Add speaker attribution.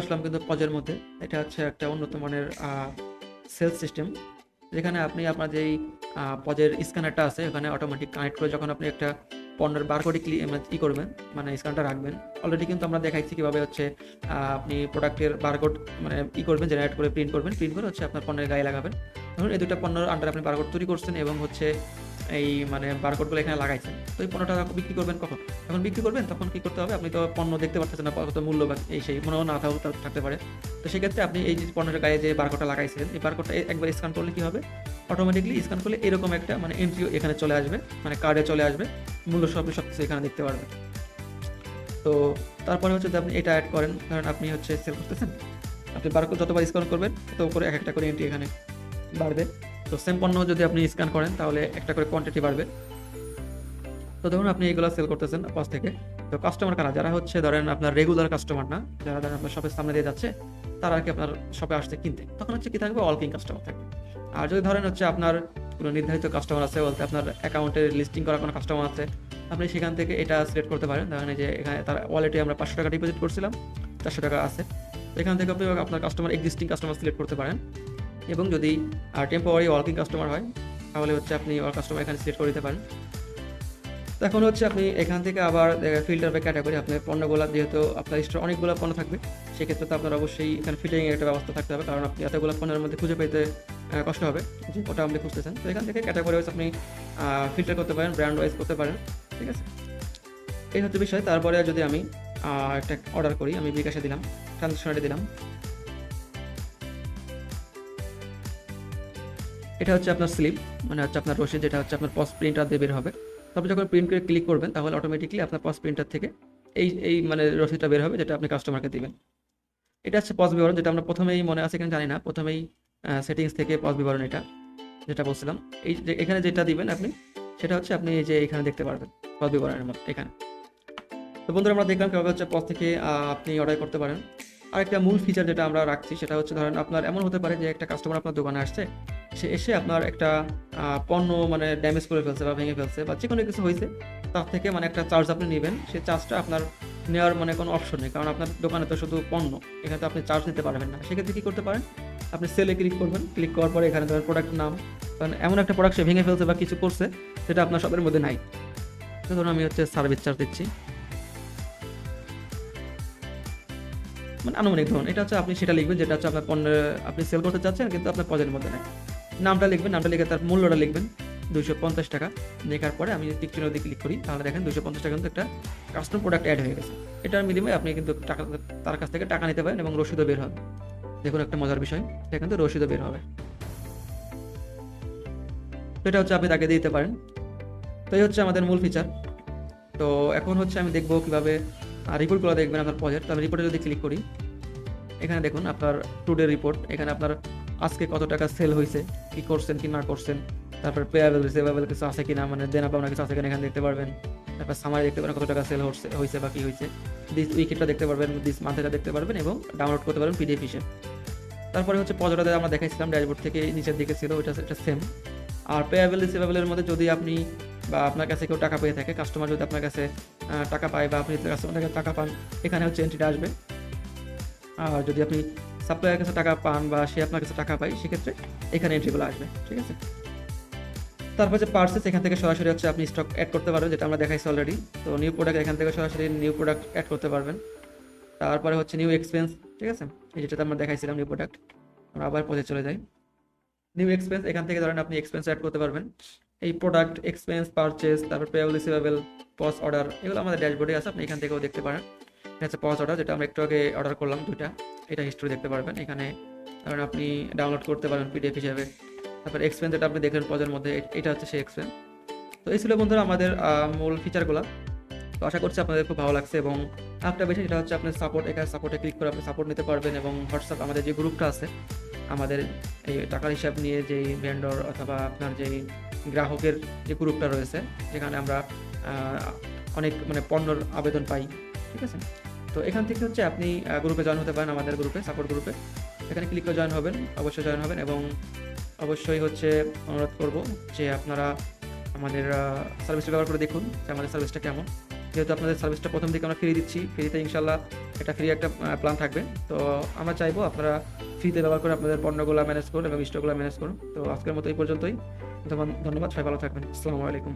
Speaker 1: আসলাম কিন্তু পজের মধ্যে। এটা হচ্ছে একটা উন্নত মানের সেলস সিস্টেম, যেখানে আপনি আপনার যেই পজের স্ক্যানারটা আছে ওখানে অটোমেটিক কানেক্ট করে যখন আপনি একটা পণ্যের বারকোডে করবেন, মানে স্ক্যানটা রাখবেন। অলরেডি কিন্তু আমরা দেখাইছি কিভাবে হচ্ছে আপনি প্রোডাক্টের বারকোড মানে করবেন, জেনারেট করে প্রিন্ট করবেন, প্রিন্ট করে হচ্ছে আপনার পণ্যের গায়ে লাগাবেন। ধরুন এই দুটো পণ্যের আন্ডার আপনি বারকোড তৈরি করছেন এবং হচ্ছে এই মানে বারকোডগুলো এখানে লাগাইছেন। তো এই পণ্যটা বিক্রি করবেন কখন? যখন বিক্রি করবেন তখন কি করতে হবে? আপনি তো পণ্য দেখতে পারতেছেন না কত মূল্যবান, এই সেই মনেও না থাকতে পারে। তো সেক্ষেত্রে আপনি এই যে পণ্যের গায়ে যে বারকোডটা লাগাইছিলেন, এই বারকোডটা একবার স্ক্যান করলে কি হবে? অটোমেটিকলি স্ক্যান করলে এরকম একটা মানে এন্ট্রি এখানে চলে আসবে, মানে কার্ডে চলে আসবে, মূল্য সবকিছু এখানে দেখতে পারবেন। তো তারপরে হচ্ছে যে আপনি এটা অ্যাড করেন, কারণ আপনি হচ্ছে সেল করতেছেন, আপনি বারকোড যতবার স্ক্যান করবেন তত করে এক একটা করে এন্ট্রি এখানে বাড়বে। তো সেম পণ্য যদি আপনি স্ক্যান করেন তাহলে একটা করে কোয়ান্টিটি বাড়বে। তো ধরুন আপনি এগুলো সেল করতেছেন পাশ থেকে। তো কাস্টমার কারা? যারা হচ্ছে ধরেন আপনার রেগুলার কাস্টমার না, যারা ধরেন আপনার শপের সামনে দিয়ে যাচ্ছে, তারা আর কি আপনার শপে আসছে কিনতে, তখন হচ্ছে কি থাকবে? ওয়ালকিং কাস্টমার থাকবে। আর যদি ধরেন হচ্ছে আপনার কোনো নির্ধারিত কাস্টমার আছে, বলতে আপনার অ্যাকাউন্টে লিস্টিং করা কোনো কাস্টমার আছে, আপনি সেখান থেকে এটা সিলেক্ট করতে পারেন। ধরেন এই যে এখানে তার ওয়ালেটে আমরা 500 টাকা ডিপোজিট করছিলাম, 400 টাকা আছে। তো এখান থেকে আপনি আপনার কাস্টমার এক্সিস্টিং কাস্টমার সিলেক্ট করতে পারেন। এবং যদি টেম্পোরারি ওয়ার্কিং কাস্টমার হয়, তাহলে হচ্ছে আপনি কাস্টমার এখানে সিলেক্ট করে দিতে পারেন। তো এখন হচ্ছে আপনি এখান থেকে আবার ফিল্টার বা ক্যাটাগরি, আপনার পণ্যগুলো যেহেতু আপনার স্টোর অনেকগুলো পণ্য থাকবে, সেক্ষেত্রে তো আপনার অবশ্যই এখানে ফিটিং এর একটা ব্যবস্থা থাকতে হবে, কারণ আপনি এতগুলো পণ্যের মধ্যে খুঁজে পেতে কষ্ট হবে যে ওটা আপনি খুঁজতেছেন। তো এখান থেকে ক্যাটাগরি ওয়াইজ আপনি ফিল্টার করতে পারেন, ব্র্যান্ড ওয়াইজ করতে পারেন। ঠিক আছে, এই হচ্ছে বিষয়। তারপরে যদি আমি একটা অর্ডার করি, আমি বিকাশে দিলাম, ট্রানজাকশনে দিলাম, এটা হচ্ছে আপনার স্লিপ, মানে হচ্ছে আপনার রসিদ, যেটা হচ্ছে আপনার পস প্রিন্টার দিয়ে বের হবে। তারপর যখন প্রিন্ট করে ক্লিক করবেন তাহলে অটোমেটিকলি আপনার পস প্রিন্টার থেকে এই মানে রসিদটা বের হবে, যেটা আপনি কাস্টমারকে দিবেন। এটা হচ্ছে পস বিবরণ, যেটা আমরা প্রথমেই মনে আছে কিনা জানি না, প্রথমেই সেটিংস থেকে পস বিবরণ এটা যেটা বলছিলাম, এই যে এখানে যেটা দিবেন আপনি, সেটা হচ্ছে আপনি এই যে এখানে দেখতে পারবেন পস বিবরণের মধ্যে এখানে। তো বন্ধুরা আমরা দেখলাম কিভাবে হচ্ছে পজ থেকে আপনি অর্ডার করতে পারেন। আরেকটা মূল ফিচার যেটা আমরা রাখছি সেটা হচ্ছে, ধরেন আপনার এমন হতে পারে যে একটা কাস্টমার আপনার দোকানে আসছে, সে এসে আপনার একটা পণ্য মানে ড্যামেজ করে ফেলছে বা ভেঙে ফেলছে বা যে কোনো কিছু হয়েছে, তার থেকে মানে একটা চার্জ আপনি নেবেন। সেই চার্জটা আপনার নেওয়ার মানে কোনো অপশন নেই, কারণ আপনার দোকানে তো শুধু পণ্য, এখানে তো আপনি চার্জ নিতে পারবেন না। সেক্ষেত্রে কী করতে পারেন? আপনি সেলে ক্লিক করবেন, ক্লিক করার পরে এখানে ধরেন প্রোডাক্টের নাম, কারণ এমন একটা প্রোডাক্ট সে ভেঙে ফেলছে বা কিছু করছে সেটা আপনার শপের মধ্যে নাই। তো ধরুন আমি হচ্ছে সার্ভিস চার্জ দিচ্ছি, মানে আনুমানিক ধরুন এটা হচ্ছে, আপনি সেটা লিখবেন যেটা হচ্ছে আপনার পণ্যের আপনি সেল করতে চাচ্ছেন কিন্তু আপনার পজের মধ্যে নেই। নামটা লিখবেন, নামটা লিখে তার মূল্যটা লিখবেন 250 টাকা। লেখার পরে আমি টিক চিহ্ন দিয়ে ক্লিক করি, তাহলে দেখেন 250 টাকা কিন্তু একটা কাস্টম প্রোডাক্ট অ্যাড হয়ে গেছে। এটার বিনিময়ে আপনি কিন্তু টাকা তার কাছ থেকে টাকা নিতে পারেন এবং রসিদও বের হবে। দেখুন একটা মজার বিষয়, এটা কিন্তু রসিদও বের হবে। তো এটা হচ্ছে আপনি তাকে দিতে পারেন। তো এই হচ্ছে আমাদের মূল ফিচার। তো এখন হচ্ছে আমি দেখবো কিভাবে রিপোর্টগুলো দেখবেন আপনার প্রজেক্ট। তো আমি রিপোর্টে যদি ক্লিক করি, এখানে দেখুন আপনার টুডে রিপোর্ট, এখানে আপনার আজকে কত টাকা সেল হয়েছে, কি করছেন কি না করছেন, তারপর পেয়াবেল রিসিভেবল কিছু আছে কিনা, মানে দেনা পাওনা কিছু আছে কিনা এখানে দেখতে পারবেন। তারপর সামারি দেখতে পারেন কত টাকা সেল হয়েছে বা কি হয়েছে। দিস উইকেটটা দেখতে পারবেন, দিস মান্থটা দেখতে পারবেন এবং ডাউনলোড করতে পারবেন পিডিএফ হিসেবে। তারপরে হচ্ছে পজোটাতে আমরা দেখাইছিলাম ড্যাশবোর্ড থেকে নিচের দিকে ছিল, ওইটা এটা সেম। আর পেয়াবেল রিসিভেবলের মধ্যে যদি আপনি বা আপনার কাছে কেউ টাকা পেয়ে থাকে, কাস্টমার যদি আপনার কাছে টাকা পায় বা আপনি কাস্টমার কাছে টাকা পান, এখানে হচ্ছে এন্ট্রিটা আসবে। আর যদি আপনি সাপ্লায়ারের কাছে টাকা পান বা সে আপনার কাছে টাকা পায়, সেক্ষেত্রে এখানে এন্ট্রিগুলো আসবে। ঠিক আছে, তারপর যে পার্সেস, এখান থেকে সরাসরি হচ্ছে আপনি স্টক অ্যাড করতে পারবেন, যেটা আমরা দেখাইছি অলরেডি। তো নিউ প্রোডাক্ট, এখান থেকে সরাসরি নিউ প্রোডাক্ট অ্যাড করতে পারবেন। তারপরে হচ্ছে নিউ এক্সপেন্স, ঠিক আছে, এই যেটাতে আমরা দেখাইছিলাম নিউ প্রোডাক্ট। আমরা আবার পথে চলে যাই, নিউ এক্সপেন্স, এখান থেকে ধরেন আপনি এক্সপেন্স অ্যাড করতে পারবেন। এই প্রোডাক্ট এক্সপেন্স, পারচেস, তারপর পেয়েবল রিসিভেবল, পজ অর্ডার, এগুলো আমাদের ড্যাশবোর্ডে আছে, আপনি এখান থেকেও দেখতে পারেন। এটা হচ্ছে পজ অর্ডার, যেটা আমরা একটু আগে অর্ডার করলাম দুইটা, এটা হিস্ট্রি দেখতে পারবেন এখানে। কারণ আপনি ডাউনলোড করতে পারেন পিডিএফ হিসেবে। তারপর এক্সপেন্স, যেটা আপনি দেখলেন পজের মধ্যে, এটা হচ্ছে সেই এক্সপেন্স। তো এই ছিল বন্ধুরা আমাদের মূল ফিচারগুলো। তো আশা করছি আপনাদের খুব ভালো লাগছে। এবং একটা বিষয় যেটা হচ্ছে আপনার সাপোর্ট, এখানে সাপোর্টে ক্লিক করে আপনি সাপোর্ট নিতে পারবেন। এবং হোয়াটসঅ্যাপ আমাদের যে গ্রুপটা আছে, আমাদের এই টাকার হিসাব নিয়ে যেই ভেন্ডর অথবা আপনার যেই গ্রাহকের যে গ্রুপটা রয়েছে, যেখানে আমরা অনেক মানে পণ্যর আবেদন পাই। ঠিক আছে, তো এখান থেকে হচ্ছে আপনি গ্রুপে জয়েন হতে পারেন, আমাদের গ্রুপে, সাপোর্ট গ্রুপে। এখানে ক্লিক করে জয়েন হবেন, অবশ্যই জয়েন হবেন। এবং অবশ্যই হচ্ছে অনুরোধ করব যে আপনারা আমাদের সার্ভিসটা ব্যবহার করে দেখুন যে আমাদের সার্ভিসটা কেমন। যেহেতু আপনাদের সার্ভিসটা প্রথম দিকে আমরা ফ্রি দিচ্ছি, ফ্রিতে ইনশাল্লাহ একটা ফ্রি একটা প্ল্যান থাকবে। তো আমরা চাইবো আপনারা ফ্রিতে ব্যবহার করে আপনাদের পণ্যগুলো ম্যানেজ করুন এবং স্টকগুলো ম্যানেজ করুন। তো আজকের মতো এই পর্যন্তই। ধন্যবাদ, সবাই ভালো থাকবেন। আসসালামু আলাইকুম।